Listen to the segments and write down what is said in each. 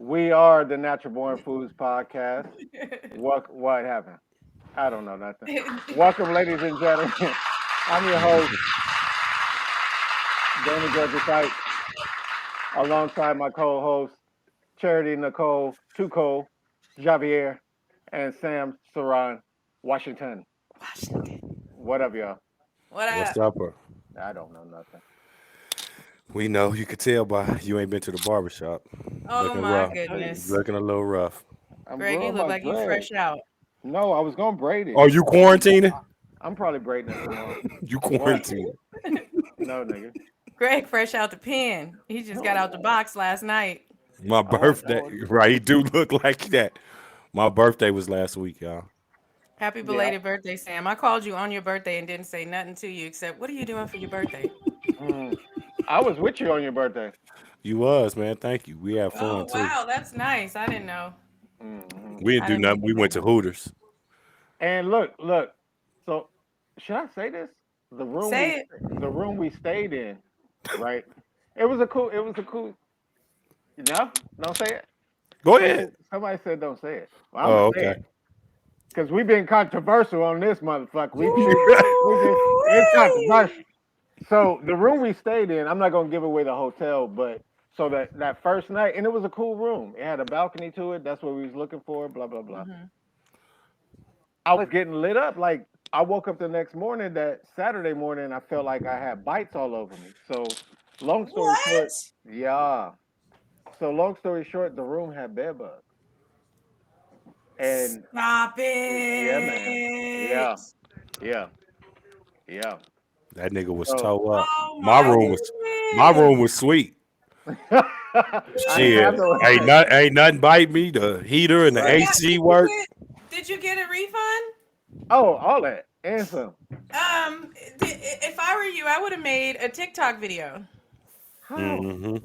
We are the Natural Born Foods podcast. What happened? I don't know nothing. Welcome, ladies and gentlemen. I'm your host, Danny Georgia Sykes, alongside my co-host, Charity Nicole Tuco Javier, and Sam Saran Washington. What up, y'all? What What's up? up, bro? I don't know nothing. We know you could tell by you ain't been to the barbershop. Oh Looking my rough. goodness. Looking a little rough. I'm Greg, you growing look my like you dread. fresh out. No, I was going to braid it. Are you quarantining? I'm probably braiding it tomorrow. You What? quarantining. No, nigga. Greg fresh out the pen. He just got out the box last night. My birthday. Right, he do look like that. My birthday was last week, y'all. Happy Yeah. belated birthday, Sam. I called you on your birthday and didn't say nothing to you except what are you doing for your birthday? Mm. I was with you on your birthday. You was, man. Thank you. We had Oh fun too. wow, that's nice. I didn't know. Hmm We didn't I do didn't nothing. think We of went to that. Hooters. And look. So, should I say this? The room we Say it. the room we stayed in, right? It was a cool. No, don't say it. Go Somebody ahead. somebody said don't say it. Well, I'm gonna Oh, say okay. it because we've been controversial on this motherfucker. It's Woo-wee. controversial. So the room we stayed in, I'm not gonna give away the hotel, but so that first night, and it was a cool room. It had a balcony to it. That's what we was looking for. Blah blah blah. Mhm. I was getting lit up. Like I woke up the next morning, that Saturday morning, I felt like I had bites all over me. So, long story short, What? yeah. So long story short, the room had bed bugs, and Stop yeah, man, it. yeah, yeah, yeah. That nigga was So toe up. Oh My my room was my goodness. room was sweet. I didn't Shit. have no. Ain't nothing bite me. The heater and the Right. Yeah, AC work. did you get a refund? Oh, all that and some. If I were you, I would have made a TikTok video How? hmm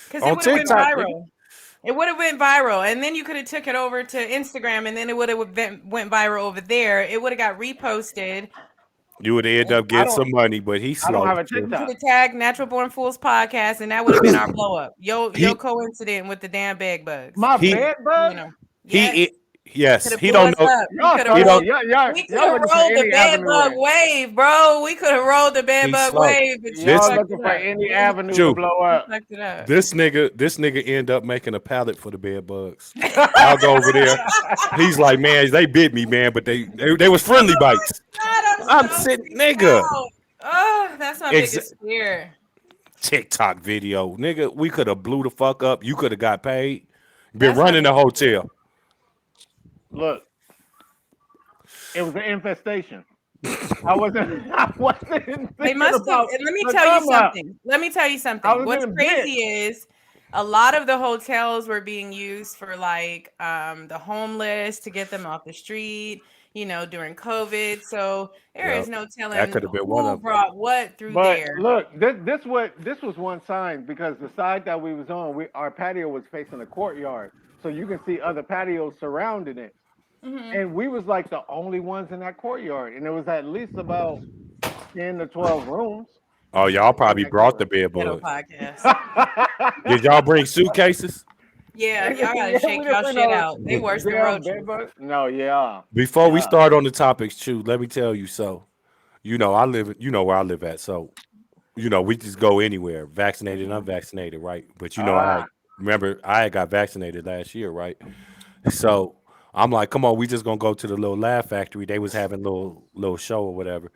because it On would have went TikTok, nigga. viral. It would have went viral, and then you could have took it over to Instagram, and then it would have went viral over there. It would have got reposted. You would end up I getting don't. some money, but he's I don't slow have a too. You could TikTok. have tagged Natural Born Fools podcast, and that would have been our blow up. Yo, He coincident with the damn bed bugs. My he bed You bugs. know, yeah, he could yes. have He blew don't us know. up. Y'all He don't. salty. We could Y'all have looking for rolled the any bed avenue bug in. wave, bro. We could have rolled the bed He's bug slow. wave, but you This Y'all fucked looking it for up. any avenue to Jew. blow You up. fucked it up. This nigga end up making a pallet for the bed bugs. Y'all go over there. He's like, man, they bit me, man, but they was friendly bites. God, I'm I'm so sitting, freaked nigga. out. Oh, that's my Ex- biggest fear. TikTok video, nigga. We could have blew the fuck up. You could have got paid. Been That's my running the biggest fear. hotel. Look, it was an infestation. I wasn't. I wasn't They thinking must have. about Let me the tell you come up. something. Let me tell you I something. was What's getting bit. crazy is a lot of the hotels were being used for like the homeless to get them off the street, during COVID. So there Yep. is no That telling could have been one who of them. brought what through But there. look, this was one sign because the side that we was on, our patio was facing a courtyard, so you can see other patios surrounding it. Hmm. And we was like the only ones in that courtyard, and there was at least about 10 to 12 rooms Oh, y'all in probably that brought the courtyard. bed Ghetto bugs. podcast. Did y'all bring suitcases? Yeah, y'all gotta Yeah, we shake didn't y'all bring shit no out. They worse than damn bed roaches. bugs. No, yeah, Before we yeah. start on the topics, Chew, let me tell you. So, I live. You know where I live at. So, we just go anywhere, vaccinated and Hmm. unvaccinated, right? But Ah, I had got vaccinated last year, right? So I'm like, come on, we just gonna go to the little Laugh Factory. They was having little show or whatever.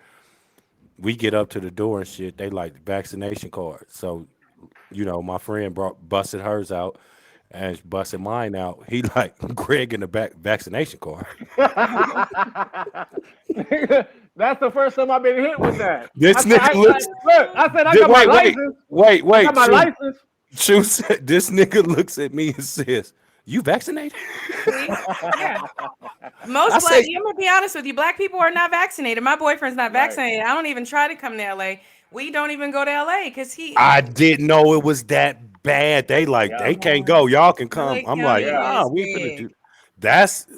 We get up to the door and shit. They like vaccination cards. So my friend busted hers out and busted mine out. He like Greg in the back vaccination card. that's the first time I've been hit with that. This nigga looks. Look. I said I got my Wait, wait, license. wait, I got wait. my Chew, license. Chew said this nigga looks at me and says, "You vaccinated?" See? Yeah. I Most black, say, I'm gonna be honest with you, black people are not vaccinated. My boyfriend's not Right. vaccinated. I don't even try to come to LA. We don't even go to LA because I didn't know it was that bad. They like Yeah. they can't go. Y'all can come. LA I'm like, County Yeah. nah, is we finna big. do. That's My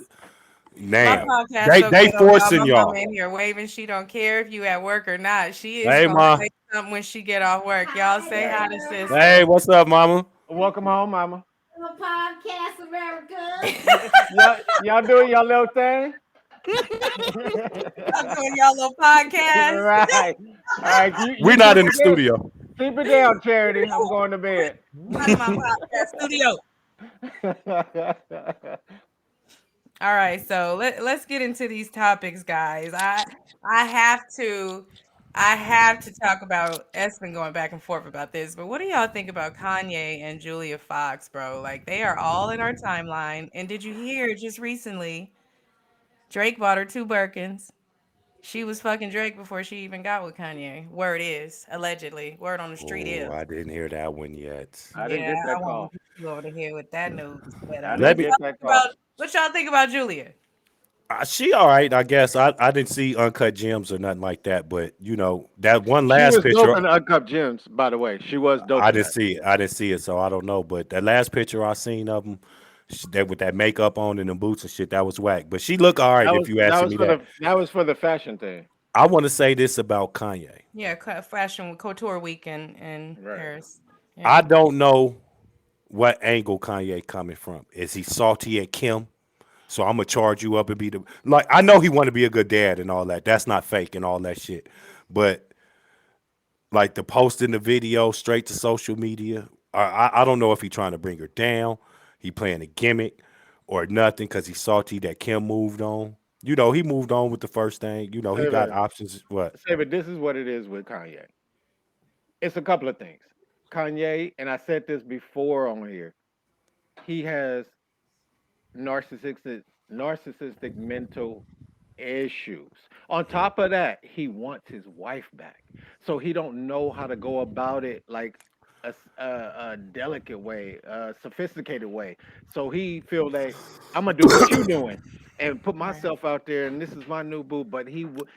now. podcast They so they ghetto, y'all. forcing My mama y'all. in here waving. She don't care if you at work or not. She is Hey, gonna ma. say something when she get off work. Y'all say Right. hi to sister. Hey, what's up, mama? Welcome home, mama. Y'all doing y'all little thing? I'm doing y'all little podcast. Right. All right. You We're not keep in the it down. studio. Keep it down, Charity. I'm going to bed. Out of my podcast studio. All right, so let's get into these topics, guys. I have to I have to talk about S been going back and forth about this, but what do y'all think about Kanye and Julia Fox, bro? Like they are all in our timeline. And did you hear just recently Drake bought her two Birkins? She was fucking Drake before she even got with Kanye. Word is, allegedly. Word on the street Oh, is. I didn't hear that one yet. I didn't Yeah, get I that won't call. put you over the head with that news. But I Let didn't what me. get y'all that think call. about Julia? She all right, I guess. I didn't see uncut gems or nothing like that, but that one She last was dope picture, in Uncut Gems, by the way. She was dope I in didn't that. see it. I didn't see it, so I don't know. But that last picture I seen of them, that with that makeup on and the boots and shit, that was whack. But she look all right if you asking me that. That was for the fashion thing. I want to say this about Kanye. Yeah, fashion couture week in Right. Paris. I Yeah. don't know what angle Kanye coming from. Is he salty at Kim? So I'm gonna charge you up and be the like. I know he want to be a good dad and all that. That's not fake and all that shit. But like the posting the video straight to social media. I don't know if he trying to bring her down. He playing a gimmick or nothing because he's salty that Kim moved on. He moved on with the first thing. He got Saban, options. What? Saban, this is what it is with Kanye. It's a couple of things. Kanye, and I said this before on here, he has narcissistic narcissistic mental issues. On top of that, he wants his wife back. So he don't know how to go about it like a delicate way, a sophisticated way. So he feel like I'm gonna do what you doing and put Right. myself out there, and this is my new boo. But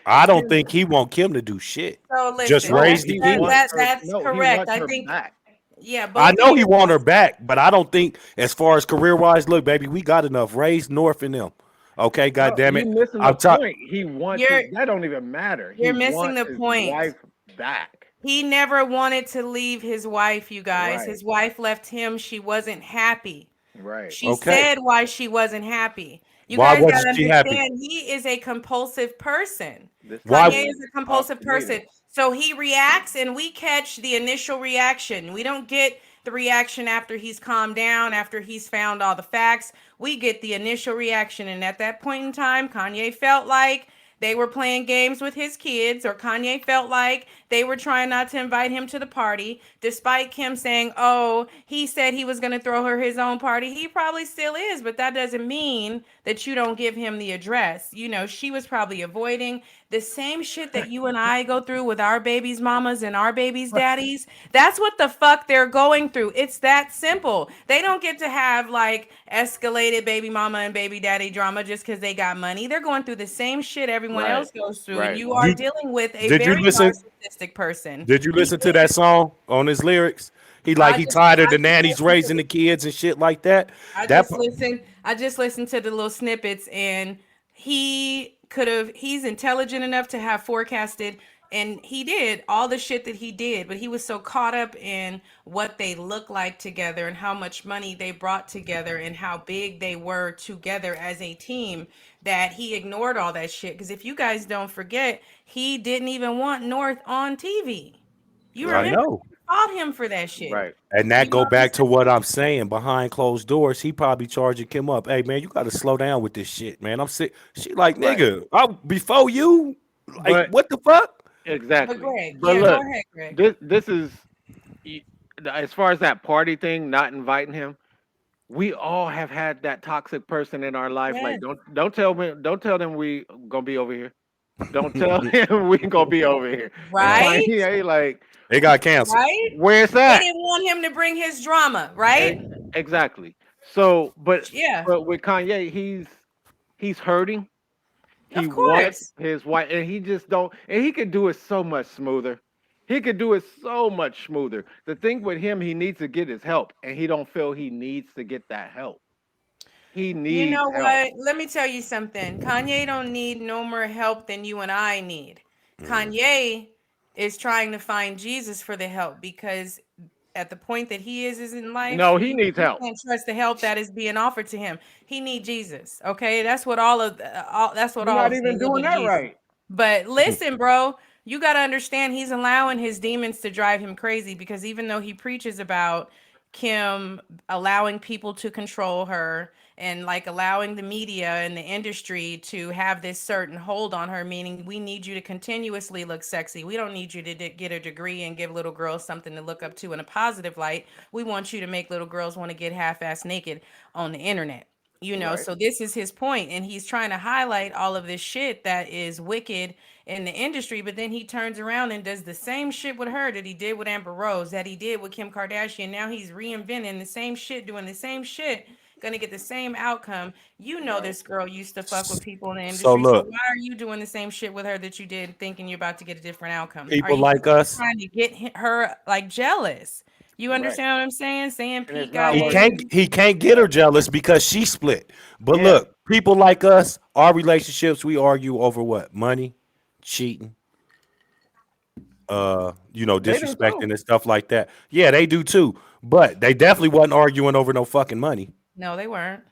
I don't here's think he want Kim to do shit. So Just listen, no, raise that's the he that wants that kids. her. that's No, he correct. wants I her think back. yeah, I both of know you he want her guys. back, but I don't think as far as career wise, look, baby, we got enough. Raise North and them. Okay, god No, damn you it. missing the I'm talking. point. He wants his. You're That don't even matter. He you're missing wants the his point. wife back. He never wanted to leave his wife, you guys. Right. His wife left him. She wasn't happy. Right. She Okay. said why she wasn't happy. You Why guys got to wasn't she happy? understand, he is a compulsive person. This Why? nigga Kanye is is a off compulsive the person. meter. So he reacts and we catch the initial reaction. We don't get the reaction after he's calmed down, after he's found all the facts. We get the initial reaction. And at that point in time, Kanye felt like they were playing games with his kids, or Kanye felt like they were trying not to invite him to the party, despite Kim saying, oh, he said he was going to throw her his own party. He probably still is, but that doesn't mean that you don't give him the address. She was probably avoiding the same shit that you and I go through with our babies' mamas and our babies' daddies. That's what the fuck they're going through. It's that simple. They don't get to have like escalated baby mama and baby daddy drama just because they got money. They're going through the same shit everyone Right. else goes through. And Right. you are You dealing with a did you very listen? narcissistic person. Did you He listen to is. that song on his lyrics? I He just tired of I the just nannies listened to raising the kids and shit like that. I That just listened. I just listened to the little snippets, and he's intelligent enough to have forecasted, and he did all the shit that he did, but he was so caught up in what they look like together and how much money they brought together and how big they were together as a team that he ignored all that shit. Because if you guys don't forget, he didn't even want North on TV. You I Right. remember know. he fought him for that shit. Right. And that You go back to understand? what I'm saying. Behind closed doors, he probably charging Kim up. Hey man, you got to slow down with this shit, man. I'm sick. She like Right. nigga. Before you, like But what the fuck? But exactly. Greg, But yeah, go look, ahead, Greg. this is y- as far as that party thing, not inviting him. We all have had that toxic person in our life. Like, Yes. don't tell them we gonna be over here. Don't tell him we gonna be over here. And Uh, Right? Kanye, like, it got canceled. Right? where's They that? didn't want him to bring his drama, E- right? Exactly. So, Yeah, but with Kanye, he's hurting. He of wants course. his wife, and he just don't. And he could do it so much smoother. He could do it so much smoother. The thing with him, he needs to get his help, and he don't feel he needs to get that help. He You needs know help. what? Let me tell you something. Kanye don't need no more help than you and I need. Mm. Kanye is trying to find Jesus for the help because at the point that he is in life, No, he needs he help. can't trust the help that is being offered to him. He need Jesus. Okay, that's what all of that's what You're all not of us need, even a little doing bit of that Jesus. right. But listen, bro, you got to understand he's allowing his demons to drive him crazy because even though he preaches about Kim allowing people to control her and like allowing the media and the industry to have this certain hold on her, meaning we need you to continuously look sexy. We don't need you to get a degree and give little girls something to look up to in a positive light. We want you to make little girls want to get half-ass naked on the internet. Right. So this is his point, and he's trying to highlight all of this shit that is wicked in the industry, but then he turns around and does the same shit with her that he did with Amber Rose, that he did with Kim Kardashian. Now he's reinventing the same shit, doing the same shit, gonna get the same outcome. Right. This girl used to fuck with people in the So industry, so look, why are you doing the same shit with her that you did, thinking you're about to get a different outcome? Are people you like us, trying to get her like jealous? You Right. understand what I'm saying? Saying And it's Pete got not he working. can't his. he can't get Yeah. her jealous because she split. But Yeah. look, people like us, our relationships, we argue over what? Money, cheating, They do disrespecting too. and stuff like that. Yeah, they do too. But they definitely wasn't arguing over no fucking money. No, they weren't.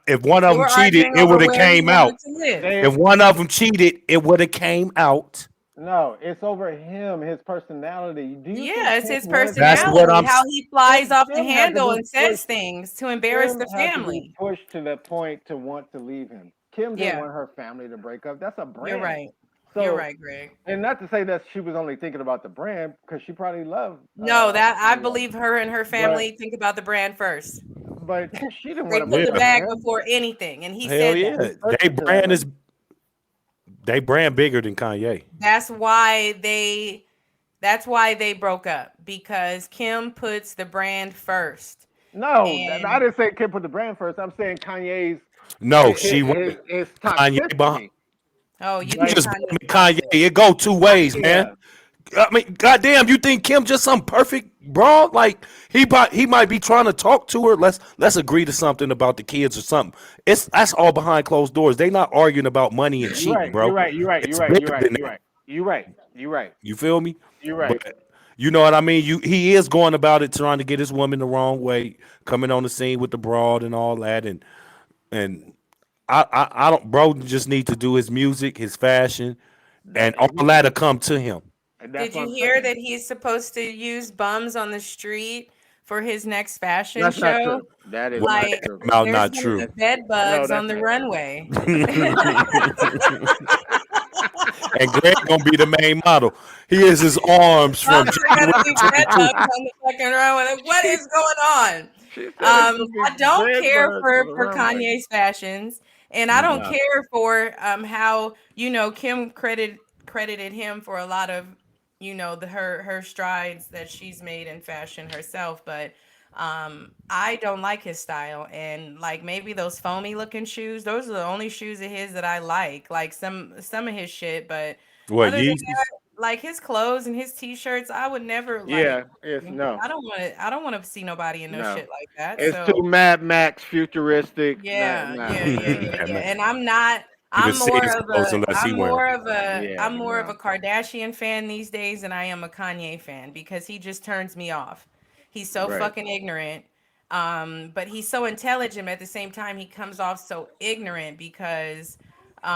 If one They of them were cheated, arguing it over would have where he came out. wanted to live. They If one of them cheated, it would have came out. no, it's over him, his personality. Do you think Yeah, it's Kim his wanted to That's do what that? personality, I'm. how he flies off the Kim had to handle be and says pushed. things to embarrass Kim the had to be family. pushed to the point to want to leave him. Kim didn't Yeah, want her family to break up. That's a you're brand. right. You're So, right, Greg. and not to say that she was only thinking about the brand because she probably loved No, that I Kanye, believe her and her but family think about the brand first. she didn't want They to put mess the with Yeah, bag him. before anything, and he hell said that. yeah. He pushed her to that limit. They brand bigger than Kanye. That's why they that's why they broke up because Kim puts the brand first. No, I And didn't say Kim put the brand first. I'm saying Kanye's No, she his, wouldn't. his Kanye behind. toxicity. oh, you You Like, think just blaming Kanye's Kanye. toxic? It go two ways, man. yeah, I mean, goddamn, you think Kim just some perfect broad? Like he might be trying to talk to her. Let's agree to something about the kids or something. That's all behind closed doors. They not arguing about money and you're cheating, right. You're bro. right. You're right. You're It's right. You're bigger right. than You're that. right. You're right. You're right. You feel me? You're But right. you know what I mean. He is going about it, trying to get his woman the wrong way, coming on the scene with the broad and all that, and I don't. Bro, just need to do his music, his fashion, and all that'll come to him. And that's Did what you I'm hear saying. that he's supposed to use bums on the street for his next fashion That's not show? true. That is Well, not that Like, true. came out there's not gonna be true. bed No, bugs on that's the not true. runway. And Greg gonna be the main model. He is his arms from Bums are gonna January be bed 22. bugs on the fucking runway. Like, what she is going on? she said it's gonna be I don't bed care bugs on the for runway. Kanye's fashions, and I don't Nah. care for how Kim credited him for a lot of her strides that she's made in fashion herself, but I don't like his style, and like maybe those foamy looking shoes, those are the only shoes of his that I like some of his shit, but What other than Yeezys? like his clothes and his t-shirts, I would never like. Yeah, it's no, I don't want to see nobody in no no. shit like that. It's too So Mad Max futuristic. Nah, yeah, nah, yeah, yeah, nah. yeah, That yeah. man And I'm not. even see his clothes unless he wear 'em. Yeah, I'm more of no. a Kardashian fan these days than I am a Kanye fan because he just turns me off. He's so Right. fucking ignorant. But he's so intelligent. At the same time, he comes off so ignorant because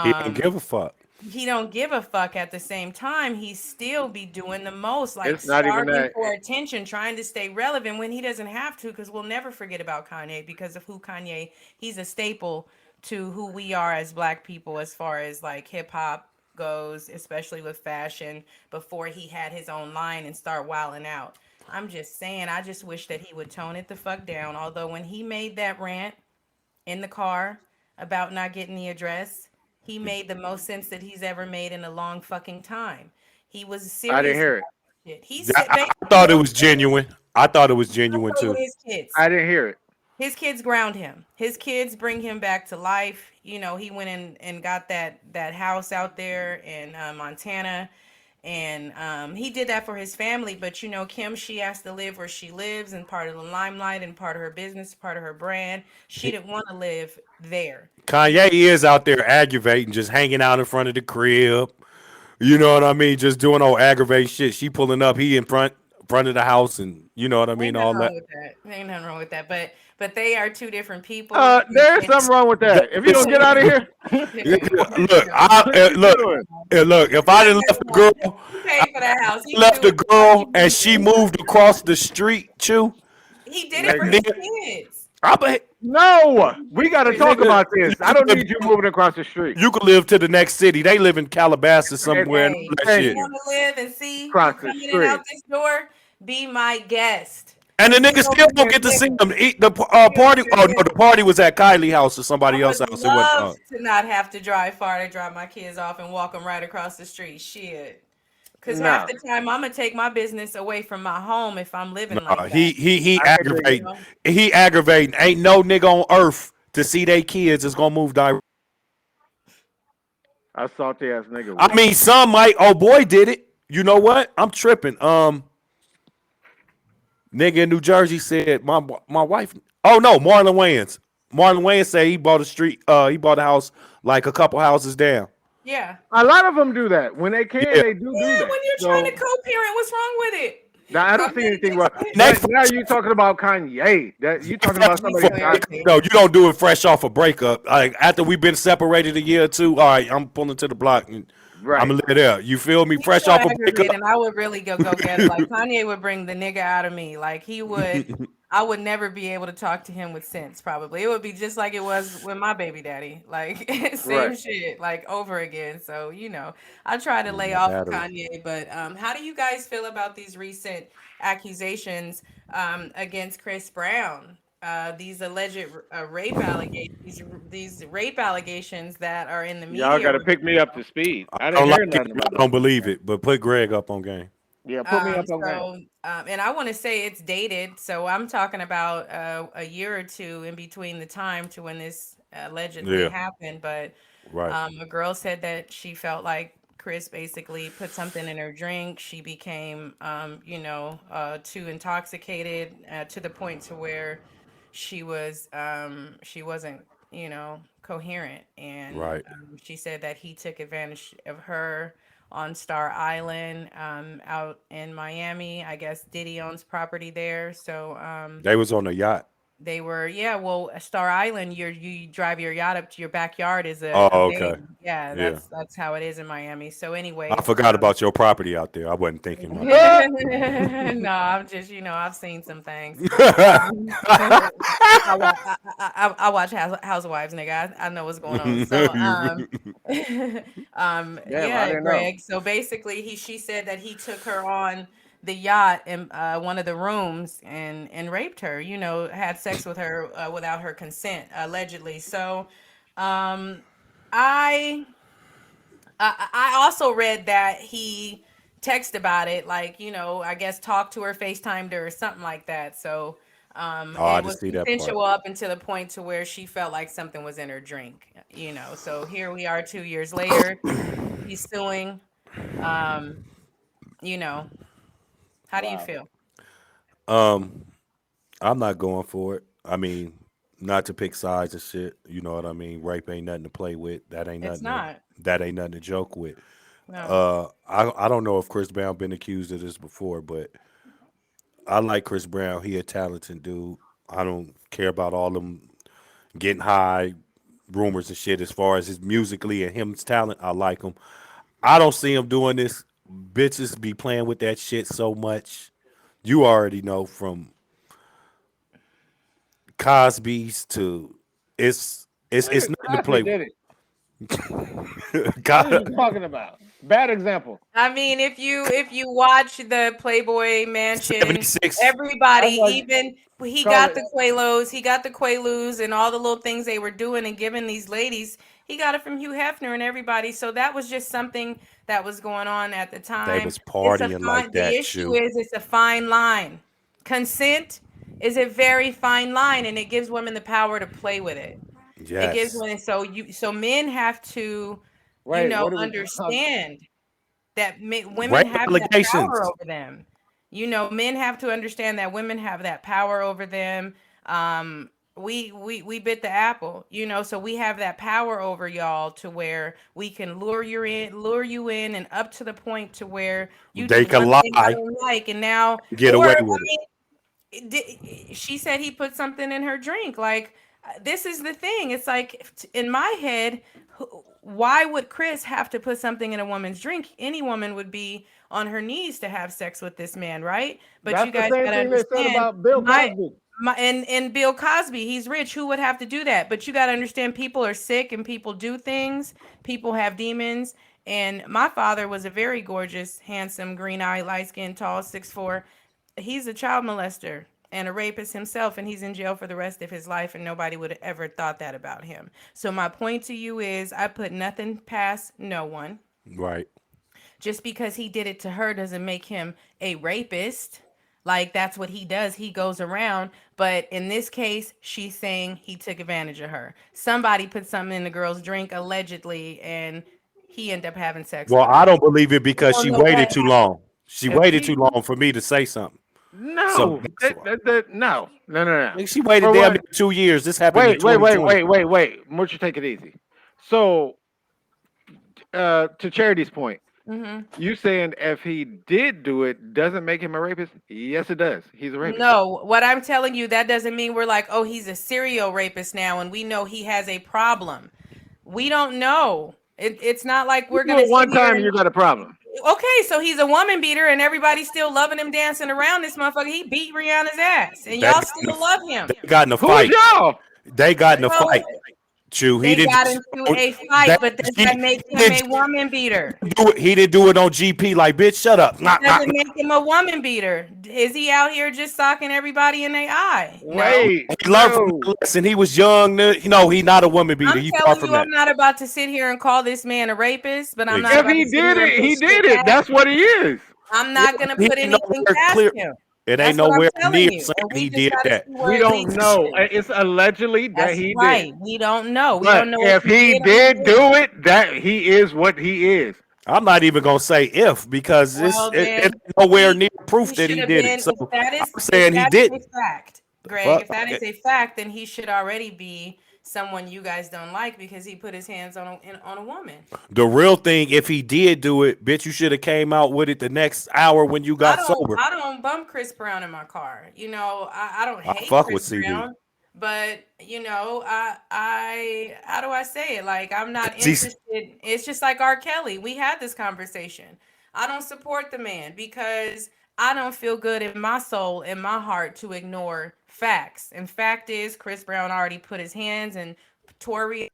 He don't um give a fuck. he don't give a fuck. At the same time, he still be doing the most, like It's not even starving that. for attention, trying to stay relevant when he doesn't have to, because we'll never forget about Kanye because of who Kanye, he's a staple to who we are as black people as far as like hip hop goes, especially with fashion, before he had his own line and start wilding out. I'm just saying, I just wish that he would tone it the fuck down. Although when he made that rant in the car about not getting the address, he made the most sense that he's ever made in a long fucking time. He was I didn't serious hear it. about it. He I, said I basically thought it what was genuine. I thought it was genuine he said with too. his kids. I didn't hear it. His kids ground him. His kids bring him back to life. He went in and got that house out there in Montana, and he did that for his family. But Kim, she has to live where she lives, and part of the limelight, and part of her business, part of her brand. She didn't want to live there. Kanye is out there aggravating, just hanging out in front of the crib. You know what I mean? Just doing all aggravating shit. She pulling up, he in front, front of the house, and you know what I mean, Ain't nothing all wrong that. with that. Ain't nothing wrong with that. But they are two different people. There's something wrong with that. If you don't get out of here, Yeah, You look, know. what you doing? look. If I Like, didn't left the girl, he paid for that house. He can left do the what the fuck he girl, and want to she do. moved across the street, chew, He did it for and Nigga. then his kids. I bet No, He did we it got for to his talk nigga, about kids. you this. I could don't live, need you moving across the street. you could live to the next city. They live in Calabasas And somewhere and all Hey, that thank you shit. you. want to live and see Across you the coming in out street. this door? Be my guest. And the Sing niggas over still don't here get to see living. them eat the Be over party. here Oh no, the living. party was at Kylie house or I somebody would else's house. It wasn't. love to not have to drive far to drop my kids off and walk them right across the street. Shit. Because half No, the time I'm going to take my business away from my home if I'm living like Nah, that. he I can dig You it. aggravating. know? He aggravating. Ain't no nigga on earth to see they kids is gonna move direct. A salty ass nigga I would. mean, some might. Oh boy, did it. You know what? I'm tripping. Nigga in New Jersey said my wife. Oh no, Marlon Wayans. Marlon Wayans say he bought a street. He bought a house like a couple houses down. Yeah. A lot of them do that. When they can, Yeah. they do Yeah, that. when you're trying to So co-parent, what's wrong with it? now I Go don't ahead see and anything get wrong. split. They But now fresh, you talking about Kanye. That you talking fresh about He's somebody off a dying. crazy. breakup. No, you don't do it fresh off a breakup. Like after we've been separated a year or two. All right, I'm pulling to the block and I'm Right. gonna live there. You feel me? He's Fresh so off a breakup. aggravating. I would really go get it. Like Kanye would bring the nigga out of me. Like he would. I would never be able to talk to him with sense. Probably it would be just like it was with my baby daddy. Like Right. same shit, like over again. So I try to lay My off of battery. Kanye. But how do you guys feel about these recent accusations against Chris Brown? These alleged rape allegations, these rape allegations that are in the Y'all media got to right pick me up to speed. I I didn't don't like hear it. nothing I about no don't Chris believe Brown. it. But put Greg up on game. Yeah, put me up on that. And I want to say it's dated. So I'm talking about a year or two in between the time to when this allegedly Yeah. happened. But Right. a girl said that she felt like Chris basically put something in her drink. She became, too intoxicated to the point to where she wasn't, coherent. And Right. she said that he took advantage of her on Star Island, out in Miami. I guess Diddy owns property there, so They was on a yacht. they were, yeah. Well, Star Island, you drive your yacht up to your backyard is a Oh, bay. okay. Yeah, Yeah. that's how it is in Miami. So, I anyways, forgot about your property out there. I wasn't thinking. My bad. Ah! no, I'm just I've seen some things. I watch Housewives, nigga. I know what's going on. So, Damn, I yeah, didn't know. Greg. So basically, she said that he took her on the yacht in one of the rooms and raped her. Had sex with her without her consent, allegedly. So, um, I I also read that he texted about it, like, I guess talked to her, FaceTimed her or something like that. So Oh, I it just was see that part. consensual up until the point to where she felt like something was in her drink, So here we are 2 years later. He's suing. Um, you know, how do you Wow. feel? Um, I'm not going for it. I mean, not to pick sides and shit. You know what I mean? Rape ain't nothing to play with. It's not. That ain't nothing to joke with. No. I don't know if Chris Brown been accused of this before, but I like Chris Brown. He a talented dude. I don't care about all them getting high rumors and shit. As far as his musically and him's talent, I like him. I don't see him doing this. Bitches be playing with that shit so much. You already know from Cosby's to it's Nigga, nothing to Cosby play did it. with. What are you talking about? Bad example. I mean, if you watch the Playboy Mansion, 76. everybody, That's like even he call got it. the Quaalos, he got the Quaaludes, and all the little things they were doing and giving these ladies. He got it from Hugh Hefner and everybody. So that was just something that was going on at the They time. was It's a partying like fine. The that, issue too. is it's a fine line. Consent is a very fine line, and it gives women the power to play with it. It gives Yes. women so men have to, Wait, what are we talking? understand that women Rape have that power allegations. over them. Men have to understand that women have that power over them. Um, we bit the apple, so we have that power over y'all to where we can lure you in and up to the point to where you do They can one thing I lie, don't like, and now, get or away I with it. she said he put something in her drink. Like, this is the thing. It's like, in my head, why would Chris have to put something in a woman's drink? Any woman would be on her knees to have sex with this man, right? But you That's the guys same gotta thing they said understand, about Bill my Cosby. and Bill Cosby, he's rich. Who would have to do that? But you got to understand, people are sick and people do things. People have demons. And my father was a very gorgeous, handsome, green-eyed, light-skinned, tall, 6'4". He's a child molester and a rapist himself, and he's in jail for the rest of his life, and nobody would have ever thought that about him. So my point to you is, I put nothing past no one. Right. Just because he did it to her doesn't make him a rapist. Like, that's what he does. He goes around. But in this case, she's saying he took advantage of her. Somebody put something in the girl's drink, allegedly, and he ended up having sex Well, with I her. don't believe it We because don't she know what waited too long. She If waited he too long for me to say something. So no, that's why. no, no, no, no. Like, she waited For damn one, near 2 years. This happened in wait, wait, wait, 2020. wait, wait, wait. Won't you take it easy? So, to Charity's point, hmm you saying if he did do it doesn't make him a rapist? Yes, it does. He's a rapist. No, what I'm telling you, that doesn't mean we're like, oh, he's a serial rapist now, and we know he has a problem. We don't know. It's not like You we're do gonna it sit one here time, and you got a problem. okay, so he's a woman beater, and everybody's still loving him, dancing around this motherfucker. He beat Rihanna's ass, and They y'all got in still a, love him. they got in a Who's fight. y'all? They got in a Well, fight. Chew. He they didn't got just into a that fight, but does that make he him a didn't woman beater? do it. He didn't do it on GP. Like, bitch, shut up. Nah, nah, Doesn't nah. make him a woman beater. Is he out here just socking everybody in their eye? No. Wait, He learned from no. the lesson. He was young. He not a woman beater. I'm He far telling from you, I'm that. not about to sit here and call this man a rapist, but I'm not If Exactly. about he to sit did here and it, put he shit did it. past That's him. what he is. I'm Yeah, not gonna he put ain't anything nowhere past clear. him. It ain't That's what I'm nowhere telling near you. saying And we he just did gotta that. see We where it don't leads know. to. It's allegedly that That's he did it. right. We don't know. We But don't know if if he he did or he did didn't. do it, that he is what he is. I'm not even gonna say if because Well, it then ain't nowhere he near proof he that should he have did it. been. So I'm If saying he that is didn't. a fact, The Greg. If fuck. that is a fact, then he should already be someone you guys don't like because he put his hands on a woman. The real thing, if he did do it, bitch, you should have came out with it the next hour when you I got don't sober. I don't bump Chris Brown in my car. I don't I hate fuck with Chris CD. Brown, but I how do I say it? Like, I'm not 'Cause he's interested. It's just like R. Kelly. We had this conversation. I don't support the man because I don't feel good in my soul, in my heart, to ignore facts. And fact is, Chris Brown already put his hands and Tori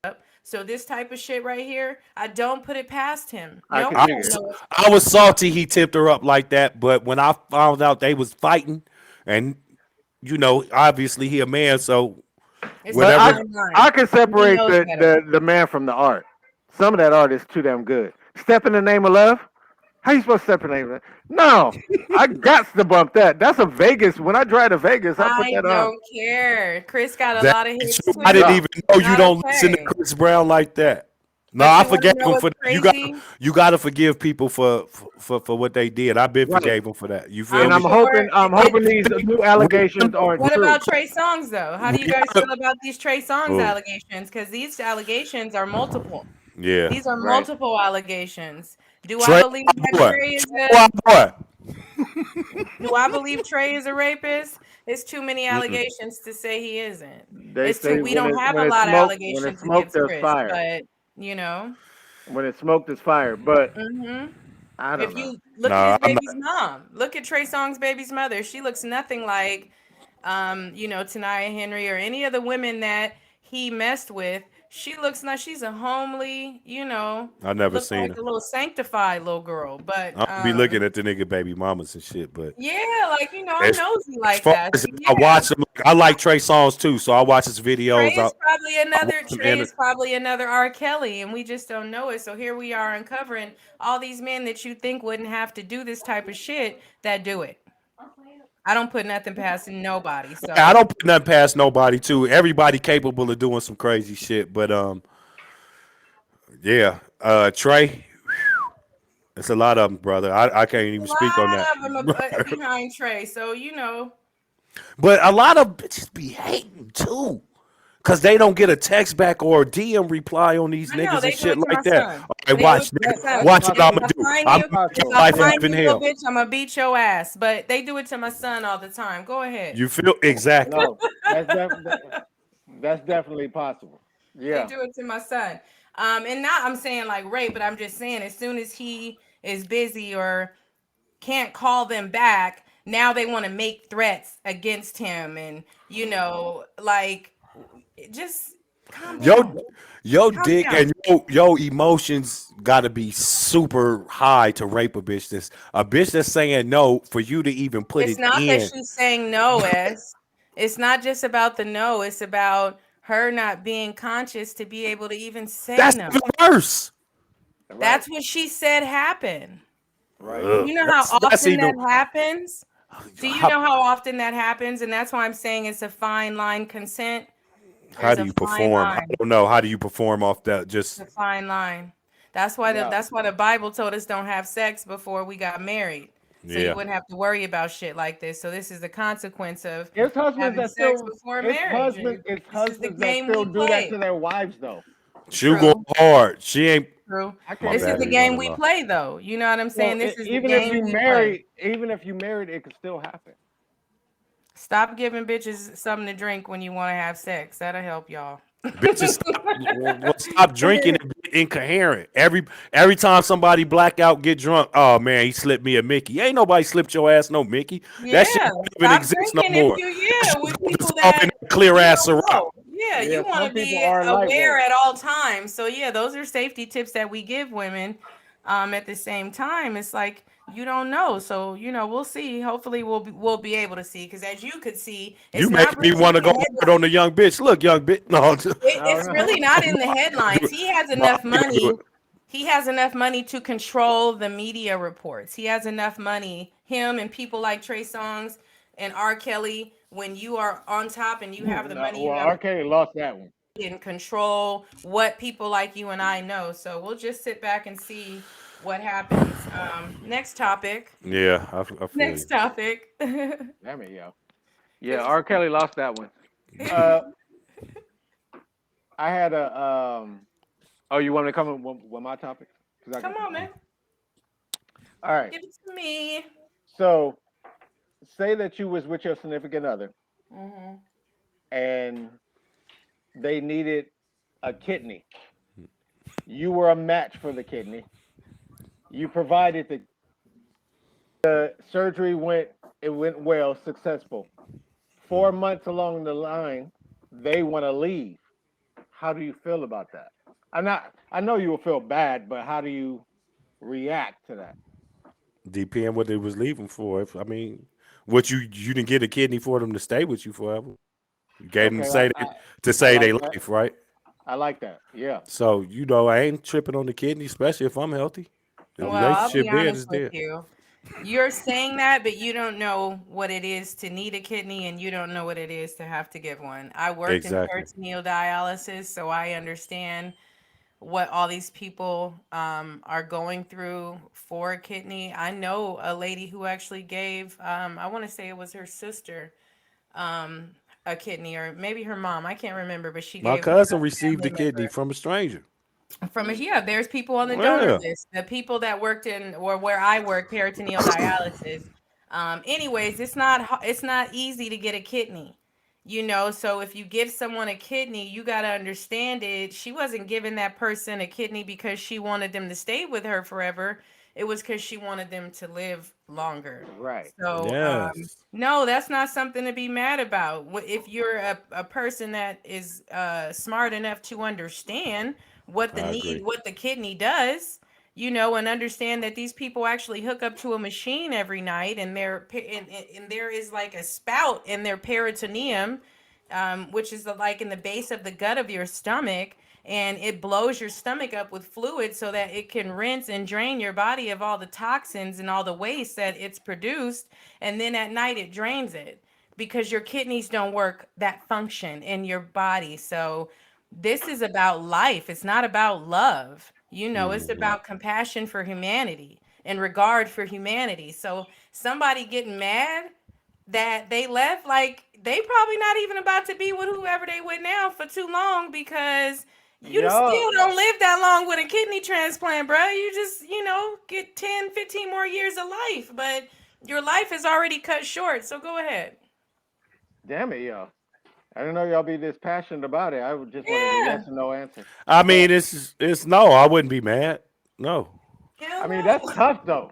up. So this type of shit right here, I don't put it past him. I No can I one dig will it. was, know. I was salty he tipped her up like that, but when I found out they was fighting, and obviously he a man, so It's a But whatever. fine I line. can He separate knows better. the man from the art. Some of that art is too damn good. Step in the name of love. How you supposed to step in the name of love? No, I got to bump that. That's a Vegas. When I drive to Vegas, I put I that on. don't care. Chris got a That lot of ain't hits true. I didn't Yeah. too. even know you Not don't listen to okay. Chris Brown like that. No, But I you want to forgave know him what's for that. crazy? You got to forgive people for what they did. I've been Right. forgave them for that. You feel And I'm me? sure. I'm hoping these new We, allegations aren't What true. about Trey Songz though? How do you we guys gotta, feel about these Trey Songz oh, allegations? Because these allegations are multiple. yeah. These are Right. multiple allegations. Do I Trey, believe my that boy. Trey is Trey, a my boy. Do I believe Trey is a rapist? It's too many Mm-mm. allegations to say he isn't. They It's too. say We don't have a lot of when it's allegations smoke, against there's Chris, fire. but you know. When it's smoke, there's fire. But hmm I don't If know. you look at Nah, his I'm baby's mom, look at Trey Songz' baby's mother. She looks nothing like, Tanaya Henry or any of the women that he messed with. She looks like she's a homely, I never look seen like her. a little sanctified little girl. But I don't be looking at the nigga baby mamas and shit, but yeah, like I'm as nosy as like far that. as So I yeah. watch him, I like Trey Songz too, so I watch his videos. I watch him Trey in it. is probably another R. Kelly, and we just don't know it. So here we are uncovering all these men that you think wouldn't have to do this type of shit that do it. I don't put nothing past nobody. I So don't put nothing past nobody too. Everybody capable of doing some crazy shit, but yeah, Trey, it's a lot of them, brother. I can't a even speak on lot that. of them behind Trey. So But a lot of bitches be hating too. Cause they don't get a text back or a DM reply on these I know niggas and they do shit it to my like that. son. All right, They do watch, it to my nigga. son. Watch what If I'm That's gonna I do. find I'm you, gonna make if your possible. I life find Yeah. heaven you, little hell. bitch, I'm gonna beat your ass. But they do it to my son all the time. Go ahead. You feel exactly. No, that's definitely possible. They Yeah. do it to my son. And not I'm saying like rape, but I'm just saying as soon as he is busy or can't call them back, now they want to make threats against him, and like just calm Yo, down. yo, Calm dick down. and yo emotions gotta be super high to rape a bitch. This a bitch that's saying no for you to even put It's it not that in. she's saying no, S. It's not just about the no, it's about her not being conscious to be able to even say That's no. even worse. Right. That's what she said happened. Right. You know how That's often that even. happens? Do you How, know how often that happens? And that's why I'm saying it's a fine line. Consent how is do a you fine perform? I line. don't know. How do you perform off that? Just It's a fine line. That's why the Bible told us don't have sex before we got married. So you yeah. wouldn't have to worry about shit like this. So this is the consequence of It's husbands having that sex still before marriage. And it's this is the husbands that game still we do that play. to their wives though. She going True. hard. She ain't. True. I My can't This is bad, the baby stand. game we mother-in-law. play though. You know what I'm Well, saying? This is the even if game you we play. married, it could still happen. Stop giving bitches something to drink when you want to have sex. That'll help y'all. Bitches stop drinking and be incoherent. Every time somebody blackout get drunk, oh man, he slipped me a Mickey. Ain't nobody slipped your ass no Mickey. That shit Yeah, don't even stop exist no drinking if more. you That yeah shit with go people dissolve in that that clear you ass don't Ciroc. know. Yeah, Yeah, you want some to people be are aware lightweight. at all times. So yeah, those are safety tips that we give women. At the same time, it's like you don't know. So we'll see. Hopefully, we'll be able to see because as you could see, You it's not making me really want to in go the hard on the headlines. young bitch. Look, young bitch. No, No, It's no. really not in the no, I do headlines. it. He has No, I enough ain't gonna do money. it. He has enough money to control the media reports. He has enough money. Him and people like Trey Songz and R. Kelly. When you are on top and you have the No, money, you well, have R. Kelly lost that one. and control what people like you and I know. So we'll just sit back and see what happens. Next topic. Yeah, I feel Next you. topic. Damn it, yo. Yeah, R. Kelly lost that one. Yeah. Uh, I had a Oh, you want me to come with my topic? Because I Come can. on, man. All right. Give it to me. So, say that you was with your significant other Hmm. and they needed a kidney. You were a match for the kidney. You provided the surgery went well, successful. 4 months along the line, they want to leave. How do you feel about that? I know you will feel bad, but how do you react to that? DPM what they was leaving for. I mean, what you didn't get a kidney for them to stay with you forever. You gave them Okay, to I say like they that. life, right? I like that. Yeah. So I ain't tripping on the kidney, especially if I'm healthy. The Well, I'll be relationship dead honest is with dead. you. You're saying that, but you don't know what it is to need a kidney and you don't know what it is to have to give one. I worked in Exactly. peritoneal dialysis, so I understand what all these people are going through for a kidney. I know a lady who actually gave, I want to say it was her sister, um, a kidney, or maybe her mom. I can't remember, but she My gave cousin a received family a kidney member from a stranger. from a, yeah, there's people on the donor Yeah, list. The people that worked in or where I work, peritoneal dialysis. Anyways, it's not easy to get a kidney. So if you give someone a kidney, you got to understand it. She wasn't giving that person a kidney because she wanted them to stay with her forever. It was because she wanted them to live longer. Right. So, yes, no, that's not something to be mad about. If you're a person that is smart enough to understand I agree. what the kidney does, and understand that these people actually hook up to a machine every night, and and there is like a spout in their peritoneum, which is like in the base of the gut of your stomach, and it blows your stomach up with fluid so that it can rinse and drain your body of all the toxins and all the waste that it's produced, and then at night it drains it because your kidneys don't work that function in your body. So this is about life. It's not about love. It's about compassion for humanity and regard for humanity. So somebody getting mad, that they left, like they probably not even about to be with whoever they with now for too long, because you Yo, still don't live that long with a kidney transplant, bro. You just, get 10, 15 more years of life, but your life is already cut short. So go ahead. damn it, yo. I didn't know y'all be this passionate about it. Just wanted a Yeah. yes or no answer. I Yeah. mean, it's no. I wouldn't be mad. No. I Hell mean, that's no. tough though.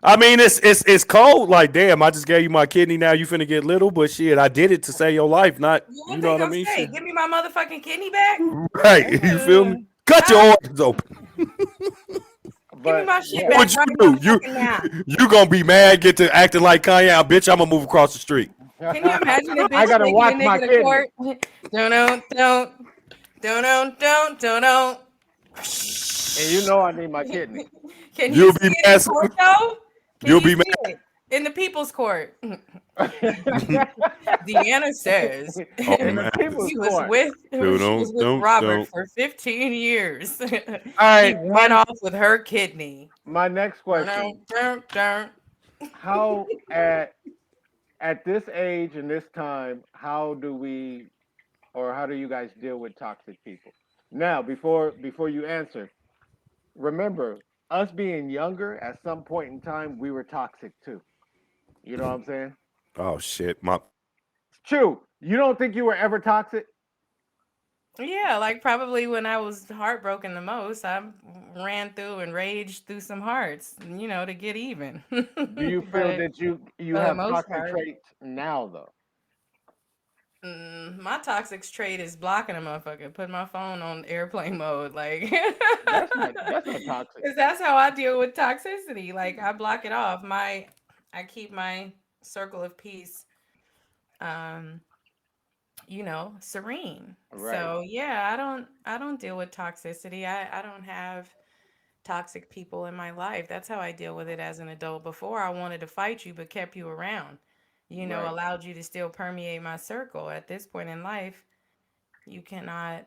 I mean, it's cold. Like, damn, I just gave you my kidney. Now you finna get little, but shit, I did it to save your life. Not, Well, you what know they what I gonna mean? say? Shit. Give me my motherfucking kidney back? Right. You feel me? Ugh. Cut Huh? your organs open. Give me But my shit yeah. What back would you right do? You motherfucking now. you gonna be mad? Get to acting like Kanye? Bitch, I'm gonna move across the street. Can you imagine a I bitch gotta taking a watch my nigga to kidney. court? Don't. And you know I need my kidney. Can he You'll see be it in mad. court though? Can You'll he be see mad. it in the people's court? Deanna says Oh In the man. people's he was court. with she was with Robert Don't. for 15 years. All He right, ran off with her kidney. my next question. Dun. How at this age and this time, how do we or how do you guys deal with toxic people? Now, before you answer, remember us being younger. At some point in time, we were toxic too. You know what I'm saying? Oh shit. My It's true. You don't think you were ever toxic? Yeah, like probably when I was heartbroken the most, I ran through and raged through some hearts, to get even. Do you feel But that you for the have most toxic part, traits now though? my toxic trait is blocking a motherfucker, putting my phone on airplane mode, like, That's not toxic. because that's how I deal with toxicity. Like I block it off. I keep my circle of peace, um, serene. Right, So yeah, I don't deal with toxicity. I don't have toxic people in my life. That's how I deal with it as an adult. Before I wanted to fight you but kept you around. right, Allowed you to still permeate my circle. At this point in life, you cannot,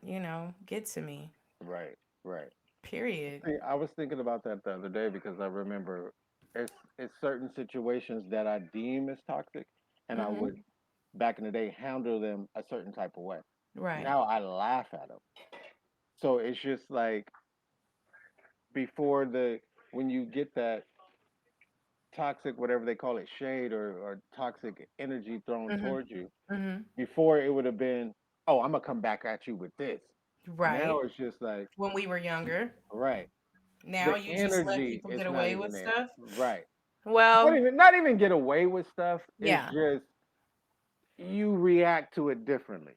get to me. right, right. Period. See, I was thinking about that the other day because I remember it's certain situations that I deem as toxic, and I would Mhm. back in the day handle them a certain type of way. Right. Now I laugh at them. So it's just like before the when you get that toxic, whatever they call it, shade or toxic energy thrown Mhm. towards you. Mhm. Before it would have been, oh, I'm gonna come back at you with this. Now Right. it's just like, When we were younger. right, Now the you just let energy people is get not away even with there. stuff. Right. Well, Not even get away with stuff. It's yeah. just you react to it differently.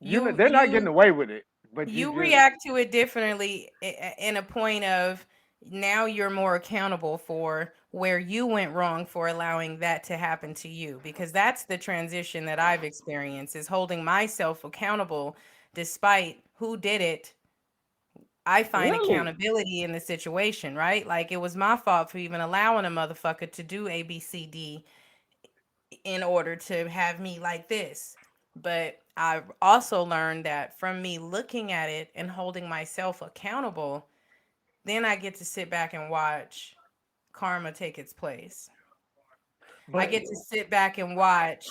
You They're not getting you away with it, but you you just react to it differently in a point of now you're more accountable for where you went wrong for allowing that to happen to you, because that's the transition that I've experienced, is holding myself accountable despite who did it. I find really accountability in the situation, right? Like it was my fault for even allowing a motherfucker to do ABCD in order to have me like this. But I've also learned that from me looking at it and holding myself accountable, then I get to sit back and watch karma take its place. I but get to sit back and watch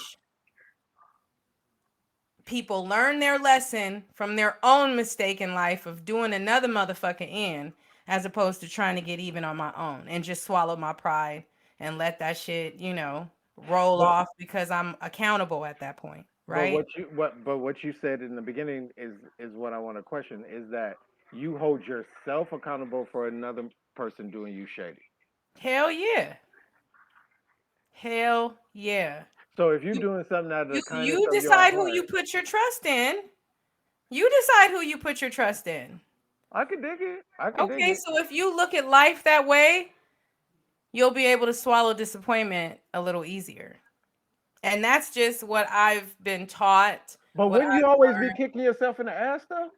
people learn their lesson from their own mistake in life of doing another motherfucker in, as opposed to trying to get even on my own and just swallow my pride and let that shit, roll but off because I'm accountable at that point, but right? what you said in the beginning is what I want to question is that you hold yourself accountable for another person doing you shady. Hell yeah. Hell yeah. So if you're You doing something out of the kindness you of your decide who you heart, put your trust in. You decide who you put your trust in. I could dig it. I could dig Okay, it. so if you look at life that way, you'll be able to swallow disappointment a little easier. And that's just what I've been taught, But what wouldn't you I've always be learned. kicking yourself in the ass though?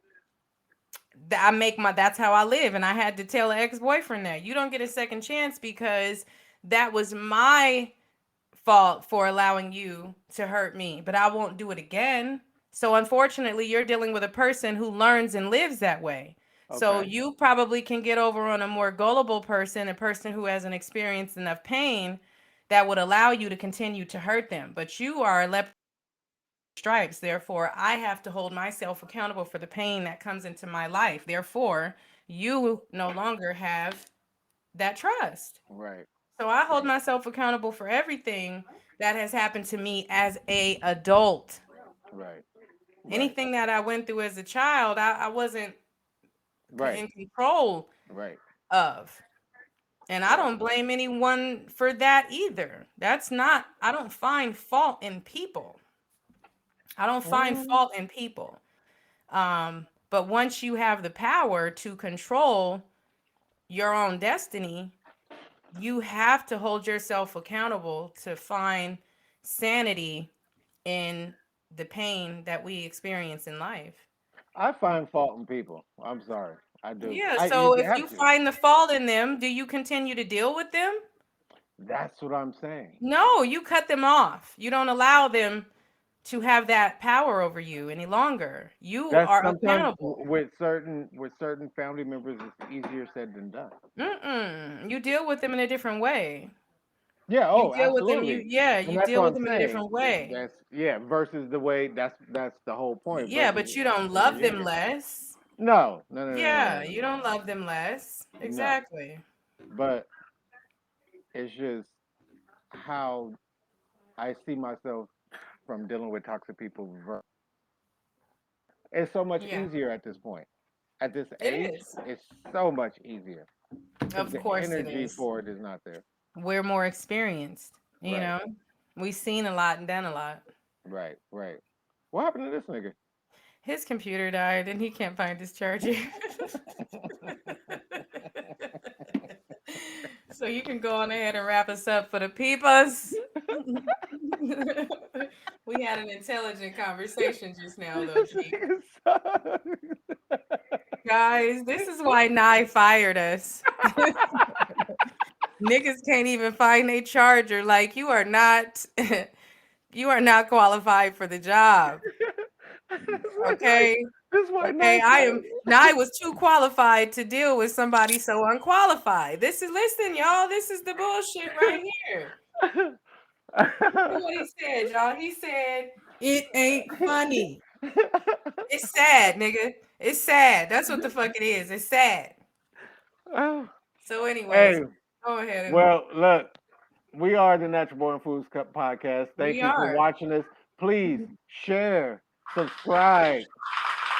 That's how I live. And I had to tell an ex-boyfriend that you don't get a second chance because that was my fault for allowing you to hurt me, but I won't do it again. So unfortunately, you're dealing with a person who learns and lives that way. So Okay. you probably can get over on a more gullible person, a person who hasn't experienced enough pain that would allow you to continue to hurt them. But you are a leper stripes. Therefore, I have to hold myself accountable for the pain that comes into my life. Therefore, you no longer have that trust. Right. So I hold myself accountable for everything that has happened to me as a adult. Right. Right. Anything that I went through as a child, I wasn't Right. in control Right. of. And I Right. don't blame anyone for that either. That's not, I don't find fault in people. I don't find Mm, fault in people. But once you have the power to control your own destiny, you have to hold yourself accountable to find sanity in the pain that we experience in life. I find fault in people. I'm sorry. I do. Yeah, You so if have you to. find the fault in them, do you continue to deal with them? That's what I'm saying. No, you cut them off. You don't allow them to have that power over you any longer. You That's are sometimes accountable. with certain family members, it's easier said than done. Mm-mm. You deal with them in a different way. Yeah. You Oh, deal with them, absolutely. And you that's deal what with I'm them in a saying. different way. That's yeah. Versus the way that's the whole point. Yeah, Versus but you don't love them yeah. less. No. No. No. No. No. Yeah, No. you No. don't love them less. No. Exactly. But it's just how I see myself from dealing with toxic people. It's so much Yeah, easier at this point. At this it age, is. it's so much easier because Of the course it energy is. for it is not there. We're more experienced, you Right, know? We've seen a lot and done a lot. right, right. What happened to this nigga? His computer died and he can't find his charger. So you can go on ahead and wrap us up for the peepas. We had an intelligent conversation just now, though, This G. nigga sucks. Guys, this is why Nye fired us. Niggas can't even find a charger. Like you are not you are not qualified for the job. Okay. This white Okay. knife I am Nye fight. was too qualified to deal with somebody so unqualified. This is listen, y'all. This is the bullshit right here. Look what he said, y'all. He said it ain't funny. It's sad, nigga. It's sad. That's what the fuck it is. It's sad. So, anyways, Hey, go ahead and well, look, we are the Natural Born Foods Podcast. Thank we you for are. watching us. Please share, subscribe,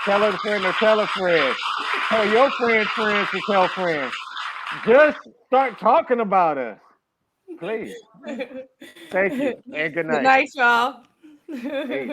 tell a friend to tell a friend, tell your friends' friends to tell friends. Just start talking about us, please. Good Thank you, and good night. night, y'all. Peace.